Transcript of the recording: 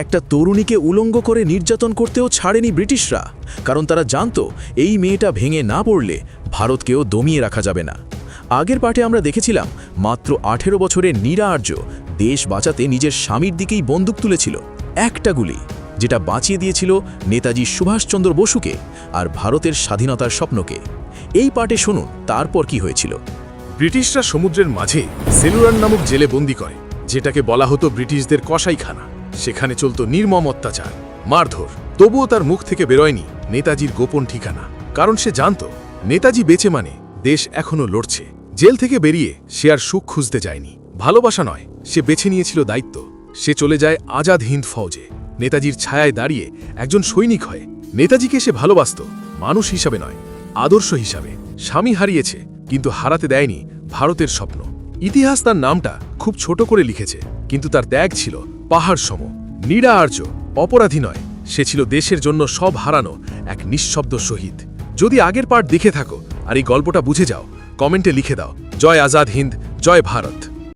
একটা তরুণীকে উলঙ্গ করে নির্যাতন করতেও ছাড়েনি ব্রিটিশরা, কারণ তারা জানত এই মেয়েটা ভেঙে না পড়লে ভারতকেও দমিয়ে রাখা যাবে না। আগের পাঠে আমরা দেখেছিলাম মাত্র 18 বছরের নীরা আর্য দেশ বাঁচাতে নিজের স্বামীর দিকেই বন্দুক তুলেছিল, একটা গুলি, যেটা বাঁচিয়ে দিয়েছিল নেতাজি সুভাষচন্দ্র বসুকে আর ভারতের স্বাধীনতার স্বপ্নকে। এই পাঠে শুনুন তারপর কি হয়েছিল। ব্রিটিশরা সমুদ্রের মাঝে সেলুলার নামক জেলে বন্দি করে, যেটাকে বলা হতো ব্রিটিশদের কসাইখানা। সেখানে চলত নির্মম অত্যাচার, মারধর। তবুও তার মুখ থেকে বেরোয়নি নেতাজির গোপন ঠিকানা, কারণ সে জানত নেতাজি বেঁচে মানে দেশ এখনো লড়ছে। জেল থেকে বেরিয়ে সে আর সুখ খুঁজতে যায়নি, ভালোবাসা নয়, সে বেছে নিয়েছিল দায়িত্ব। সে চলে যায় আজাদ হিন্দ ফৌজে, নেতাজির ছায়ায় দাঁড়িয়ে একজন সৈনিক হয়। নেতাজিকে সে ভালোবাসত, মানুষ হিসাবে নয়, আদর্শ হিসাবে। স্বামী হারিয়েছে, কিন্তু হারাতে দেয়নি ভারতের স্বপ্ন। ইতিহাস তার নামটা খুব ছোট করে লিখেছে, কিন্তু তার ত্যাগ ছিল পাহাড় সম। নীরা আর্য অপরাধী নয়, সে ছিল দেশের জন্য সব হারানো এক নিঃশব্দ শহীদ। যদি আগের পার্ট দেখে থাকো আর এই গল্পটা বুঝে যাও, কমেন্টে লিখে দাও, জয় আজাদ হিন্দ, জয় ভারত।